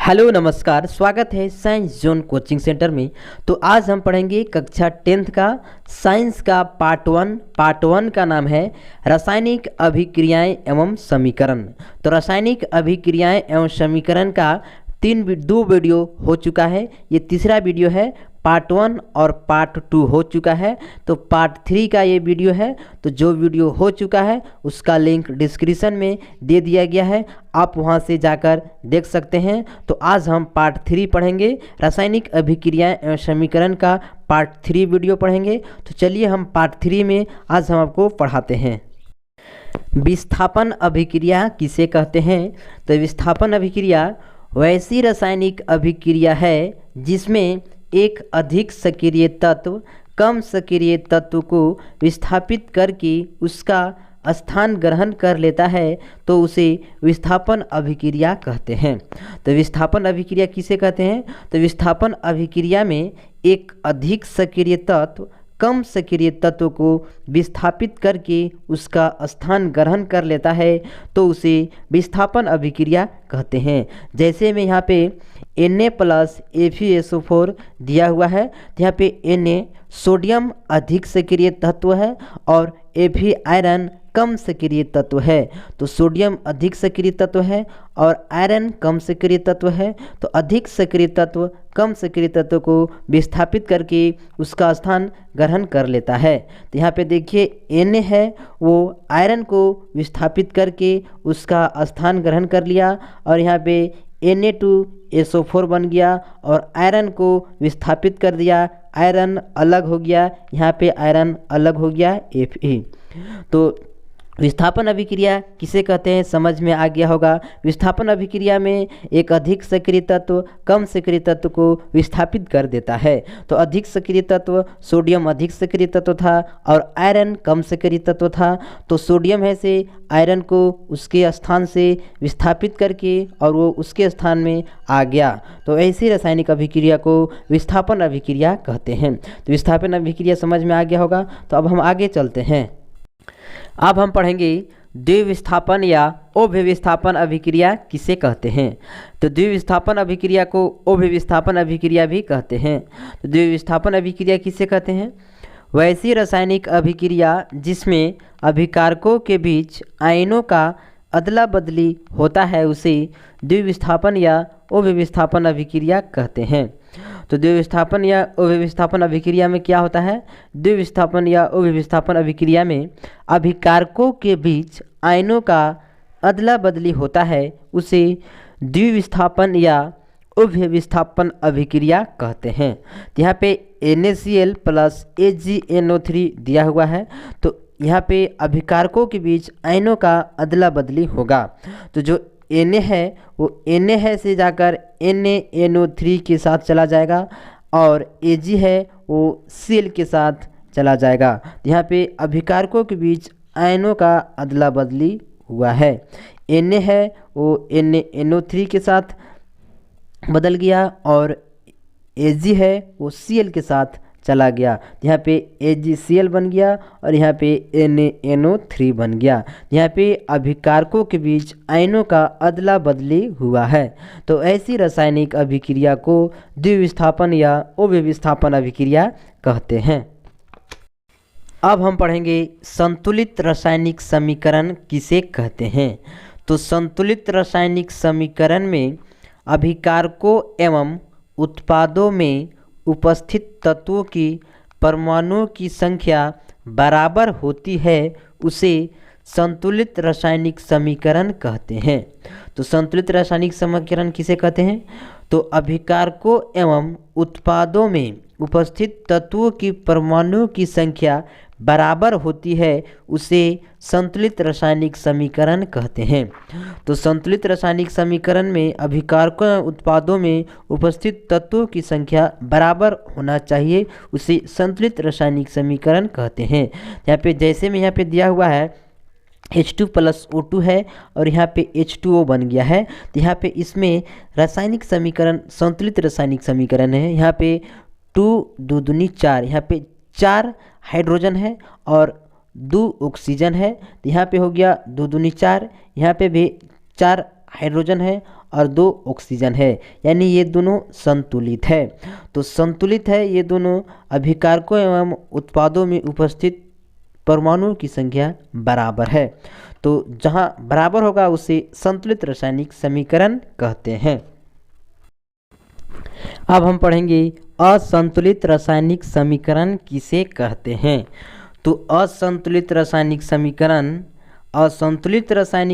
Hello नमस्कार, स्वागत है साइंस जोन कोचिंग सेंटर में। तो आज हम पढ़ेंगे कक्षा 10th का साइंस का पार्ट वन का नाम है रासायनिक अभिक्रियाएं एवं समीकरण। तो रासायनिक अभिक्रियाएं एवं समीकरण का दो वीडियो हो चुका है। ये तीसरा वीडियो है। पार्ट 1 और पार्ट 2 हो चुका है। तो पार्ट 3 का ये वीडियो है। तो जो वीडियो हो चुका है उसका लिंक डिस्क्रिप्शन में दे दिया गया है, आप वहां से जाकर देख सकते हैं। तो आज हम पार्ट 3 पढ़ेंगे, रासायनिक अभिक्रियाएं एवं समीकरण का पार्ट 3 वीडियो पढ़ेंगे। तो चलिए हम पार्ट 3 में आज हम आपको पढ़ाते हैं। विस्थापन अभिक्रिया किसे कहते हैं? तो विस्थापन अभिक्रिया वैसी रासायनिक अभिक्रिया है जिसमें एक अधिक सक्रिय तत्व कम सक्रिय तत्व को विस्थापित करके उसका स्थान ग्रहण कर लेता है, तो उसे विस्थापन अभिक्रिया कहते हैं। तो विस्थापन अभिक्रिया किसे कहते हैं? तो विस्थापन अभिक्रिया में एक अधिक सक्रिय तत्व कम सक्रिय तत्व को विस्थापित करके उसका स्थान ग्रहण कर लेता है, तो उसे विस्थापन अभिक्रिया कहते हैं। जैसे में यहाँ पे Na+FeSO4 दिया हुआ है, तो यहाँ पे Na सोडियम अधिक सक्रिय तत्व है और Fe आयरन कम सक्रिय तत्व है। तो सोडियम अधिक सक्रिय तत्व है और आयरन कम सक्रिय तत्व है। तो अधिक सक्रिय तत्व कम सक्रिय तत्व को विस्थापित करके उसका स्थान ग्रहण कर लेता है। तो यहाँ पे देखिए Na है, वो आयरन को विस्थापित करके उसका स्थान ग्रहण कर लिया और यहाँ पे Na2SO4 बन गया और आयरन को विस्थापित कर दिया, आयरन अलग हो गया, यहाँ पे आयरन अलग हो गया Fe। तो विस्थापन अभिक्रिया किसे कहते हैं समझ में आ गया होगा। विस्थापन अभिक्रिया में एक अधिक सक्रिय तत्व कम सक्रिय तत्व को विस्थापित कर देता है। तो अधिक सक्रिय तत्व सोडियम अधिक सक्रिय तत्व था और आयरन कम सक्रिय तत्व था। तो सोडियम है से आयरन को उसके स्थान से विस्थापित करके और वो उसके स्थान में आ गया। तो ऐसी रासायनिक अभिक्रिया को विस्थापन अभिक्रिया कहते हैं। तो विस्थापन अभिक्रिया समझ में आ गया होगा। तो अब हम आगे चलते हैं। अब हम पढ़ेंगे द्विविस्थापन या अभिविस्थापन अभिक्रिया किसे कहते हैं। तो द्विविस्थापन अभिक्रिया को अभिविस्थापन अभिक्रिया भी कहते हैं। तो द्विविस्थापन अभिक्रिया किसे कहते हैं? वैसी रासायनिक अभिक्रिया जिसमें अभिकारकों के बीच आयनों का अदला बदली होता है उसे द्विविस्थापन या अभिविस्थापन अभिक्रिया कहते हैं। तो द्विविस्थापन या अभिविस्थापन अभिक्रिया में क्या होता है? द्विविस्थापन या अभिविस्थापन अभिक्रिया में अभिकारकों के बीच आयनों का अदला बदली होता है, उसे द्विविस्थापन या अभिविस्थापन अभिक्रिया कहते हैं। तो यहाँ पे NaCl + AgNO3 दिया हुआ है। तो यहाँ पे अभिकारकों के बीच आयनों का अदला बदली होगा। तो जो Na है वो Na है से जाकर NaNO3 के साथ चला जाएगा और Ag है वो Cl के साथ चला जाएगा। यहाँ पे अभिकारकों के बीच आयनों का अदला बदली हुआ है। Na है वो NaNO3 के साथ बदल गया और Ag है वो Cl के साथ चला गया। यहाँ पे AgCl बन गया और यहाँ पे NaNO3 बन गया। यहाँ पे अभिकारकों के बीच आयनों का अदला बदली हुआ है। तो ऐसी रासायनिक अभिक्रिया को द्विविस्थापन या अभिविस्थापन अभिक्रिया कहते हैं। अब हम पढ़ेंगे संतुलित रासायनिक समीकरण किसे कहते हैं। तो संतुलित रासायनिक समीकरण में अभिकारकों एवं उत्पादों में उपस्थित तत्वों की परमाणुओं की संख्या बराबर होती है, उसे संतुलित रासायनिक समीकरण कहते हैं। तो संतुलित रासायनिक समीकरण किसे कहते हैं? तो अभिकारकों एवं उत्पादों में उपस्थित तत्वों की परमाणुओं की संख्या बराबर होती है, उसे संतुलित रासायनिक समीकरण कहते हैं। तो संतुलित रासायनिक समीकरण में अभिकारकों एवं उत्पादों में उपस्थित तत्वों की संख्या बराबर होना चाहिए, उसे संतुलित रासायनिक समीकरण कहते हैं। यहाँ पे जैसे में यहाँ पे दिया हुआ है H2 + O2 है और यहाँ पे H2O बन गया है। तो यहाँ पे इसमें रासायनिक समीकरण संतुलित रासायनिक समीकरण है। यहाँ पे 2 2 दूनी 4, यहाँ पे 4 हाइड्रोजन है और 2 ऑक्सीजन है। तो यहाँ पे हो गया 2 दूनी 4, यहाँ पे भी 4 हाइड्रोजन है और 2 ऑक्सीजन है, यानी ये दोनों संतुलित है। तो संतुलित है ये दोनों अभिकारकों एवं उत्पादों में उपस्थित परमाणुओं की संख्या बराबर है। तो जहाँ बराबर होगा उसे संतुलित रासायनिक समीकरण कहते हैं। अब हम पढ़ेंगे असंतुलित रासायनिक समीकरण किसे कहते हैं। तो असंतुलित रासायनिक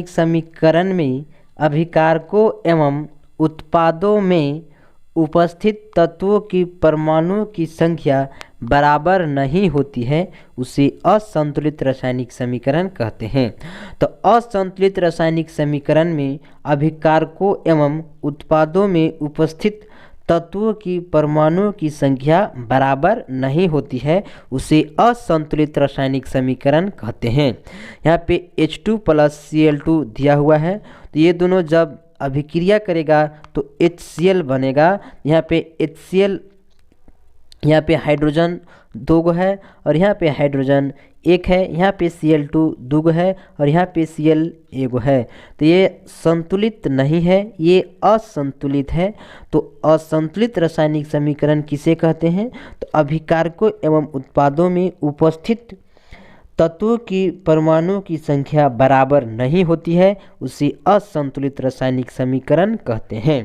समीकरण में अभिकारकों एवं उत्पादों में उपस्थित तत्वों की परमाणुओं की संख्या बराबर नहीं होती है, उसे असंतुलित रासायनिक समीकरण कहते हैं। तो असंतुलित रासायनिक समीकरण में अभिकारकों एवं उत्पादों में उपस्थित तत्वों की परमाणुओं की संख्या बराबर नहीं होती है, उसे असंतुलित रासायनिक समीकरण कहते हैं। यहाँ पे H2 + Cl2 दिया हुआ है, तो ये दोनों जब अभिक्रिया करेगा तो HCl बनेगा। यहाँ पे HCl, यहाँ पे हाइड्रोजन 2 गो है और यहाँ पे हाइड्रोजन 1 है, यहाँ पे Cl2 2 गो है और यहाँ पे Cl 1 गो है। तो ये संतुलित नहीं है, ये असंतुलित है। तो असंतुलित रासायनिक समीकरण किसे कहते हैं? तो अभिकारकों एवं उत्पादों में उपस्थित तत्वों की परमाणुओं की संख्या बराबर नहीं होती है, उसे असंतुलित रासायनिक समीकरण कहते हैं।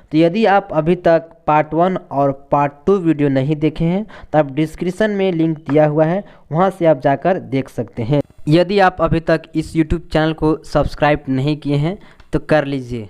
तो यदि आप अभी तक पार्ट 1 और पार्ट 2 वीडियो नहीं देखे हैं तो आप डिस्क्रिप्शन में लिंक दिया हुआ है, वहां से आप जाकर देख सकते हैं। यदि आप अभी तक इस YouTube चैनल को सब्सक्राइब नहीं किए हैं तो कर लीजिए।